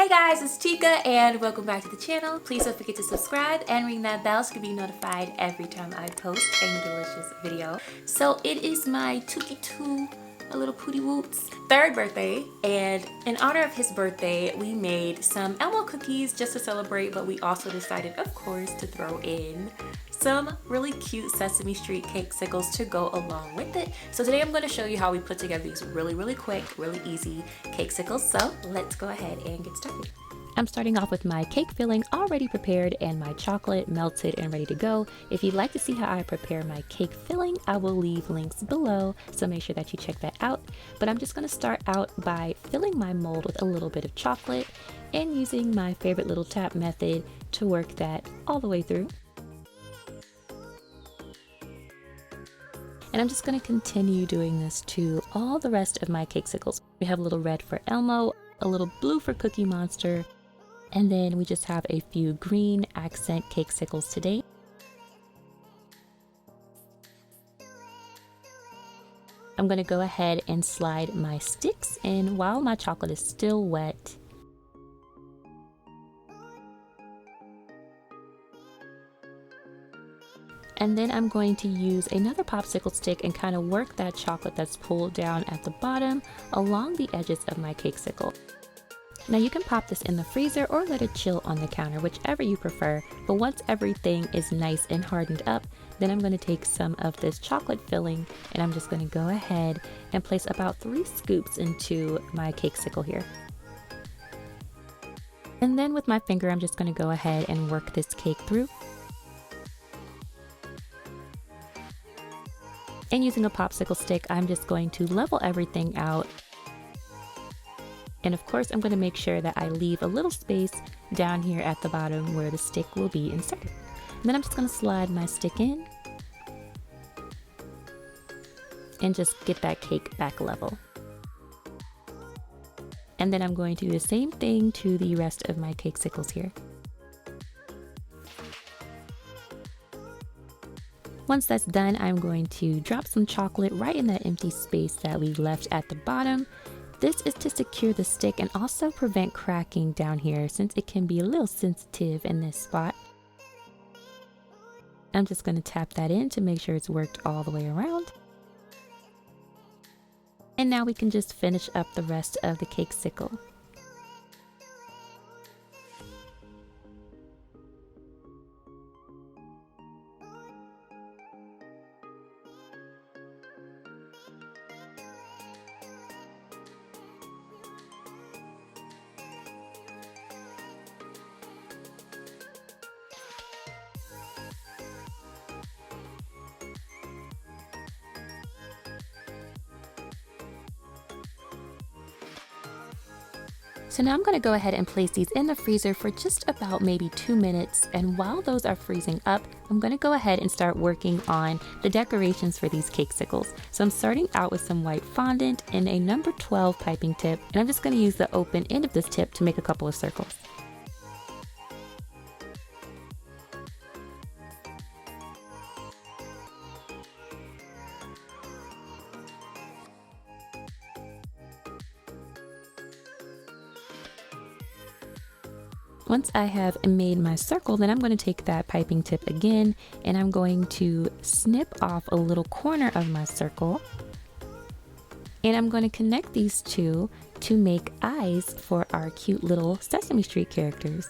Hey guys, it's Tika and welcome back to the channel. Please don't forget to subscribe and ring that bell so you can be notified every time I post a delicious video. So it is my Tookie a little Pootie Woot's third birthday, and in honor of his birthday we made some Elmo cookies just to celebrate, but we also decided of course to throw in some really cute Sesame Street Cakesicles to go along with it. So today I'm going to show you how we put together these really quick, really easy Cakesicles. So let's go ahead and get started. I'm starting off with my cake filling already prepared and my chocolate melted and ready to go. If you'd like to see how I prepare my cake filling, I will leave links below, so make sure that you check that out. But I'm just going to start out by filling my mold with a little bit of chocolate and using my favorite little tap method to work that all the way through. And I'm just going to continue doing this to all the rest of my Cakesicles. We have a little red for Elmo, a little blue for Cookie Monster, and then we just have a few green accent Cakesicles today. I'm going to go ahead and slide my sticks in while my chocolate is still wet. And then I'm going to use another popsicle stick and kind of work that chocolate that's pulled down at the bottom along the edges of my Cakesicle. Now you can pop this in the freezer or let it chill on the counter, whichever you prefer. But once everything is nice and hardened up, then I'm going to take some of this chocolate filling and I'm just going to go ahead and place about 3 scoops into my Cakesicle here. And then with my finger, I'm just going to go ahead and work this cake through. And using a popsicle stick, I'm just going to level everything out. And of course, I'm going to make sure that I leave a little space down here at the bottom where the stick will be inserted. And then I'm just going to slide my stick in and just get that cake back level. And then I'm going to do the same thing to the rest of my Cakesicles here. Once that's done, I'm going to drop some chocolate right in that empty space that we left at the bottom. This is to secure the stick and also prevent cracking down here since it can be a little sensitive in this spot. I'm just going to tap that in to make sure it's worked all the way around. And now we can just finish up the rest of the Cakesicle. So now I'm going to go ahead and place these in the freezer for just about maybe 2 minutes, and while those are freezing up, I'm going to go ahead and start working on the decorations for these Cakesicles. So I'm starting out with some white fondant and a number 12 piping tip, and I'm just going to use the open end of this tip to make a couple of circles. Once I have made my circle, then I'm going to take that piping tip again and I'm going to snip off a little corner of my circle. And I'm going to connect these two to make eyes for our cute little Sesame Street characters.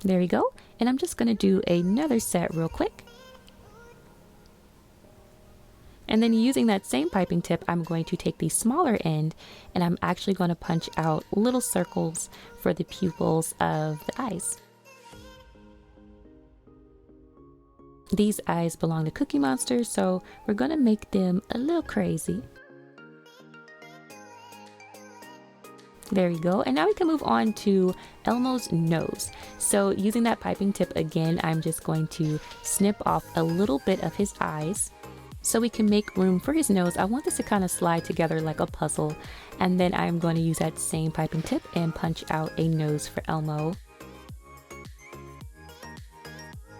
There we go. And I'm just going to do another set real quick. And then using that same piping tip, I'm going to take the smaller end and I'm actually going to punch out little circles for the pupils of the eyes. These eyes belong to Cookie Monster, so we're going to make them a little crazy. There we go. And now we can move on to Elmo's nose. So using that piping tip again, I'm just going to snip off a little bit of his eyes. So we can make room for his nose. I want this to kind of slide together like a puzzle. And then I'm going to use that same piping tip and punch out a nose for Elmo.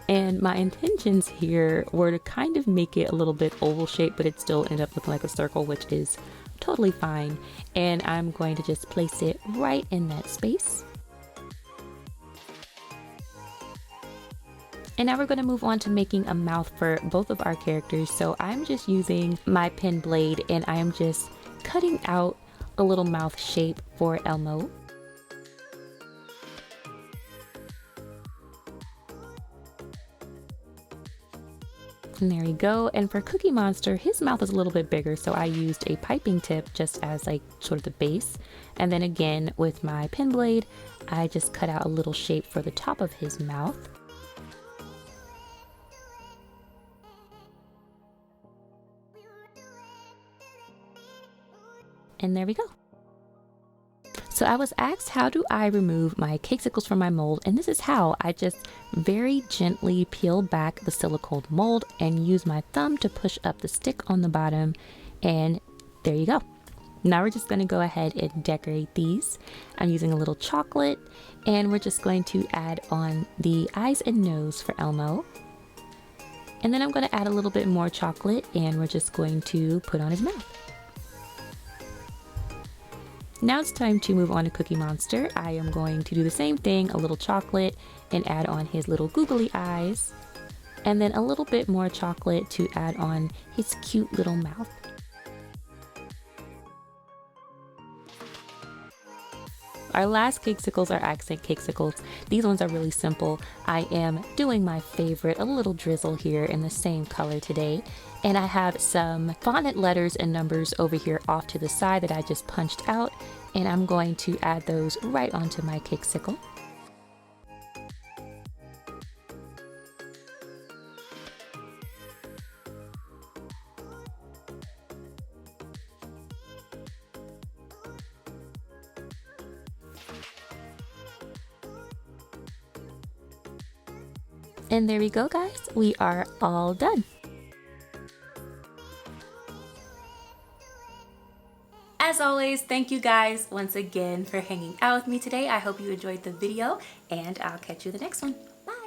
And my intentions here were to kind of make it a little bit oval shaped, but it still ended up looking like a circle, which is totally fine. And I'm going to just place it right in that space. And now we're going to move on to making a mouth for both of our characters. So I'm just using my pen blade and I am just cutting out a little mouth shape for Elmo. And there we go. And for Cookie Monster, his mouth is a little bit bigger, so I used a piping tip just as like sort of the base. And then again with my pen blade, I just cut out a little shape for the top of his mouth. And there we go. So I was asked, how do I remove my Cakesicles from my mold? And this is how. I just very gently peel back the silicone mold and use my thumb to push up the stick on the bottom. And there you go. Now we're just going to go ahead and decorate these. I'm using a little chocolate and we're just going to add on the eyes and nose for Elmo. And then I'm going to add a little bit more chocolate and we're just going to put on his mouth. Now it's time to move on to Cookie Monster. I am going to do the same thing, a little chocolate, and add on his little googly eyes. And then a little bit more chocolate to add on his cute little mouth. Our last Cakesicles are accent Cakesicles. These ones are really simple. I am doing my favorite, a little drizzle here in the same color today. And I have some fondant letters and numbers over here off to the side that I just punched out. And I'm going to add those right onto my Cakesicle. And there we go, guys. We are all done. As always, thank you guys once again for hanging out with me today. I hope you enjoyed the video and I'll catch you in the next one. Bye.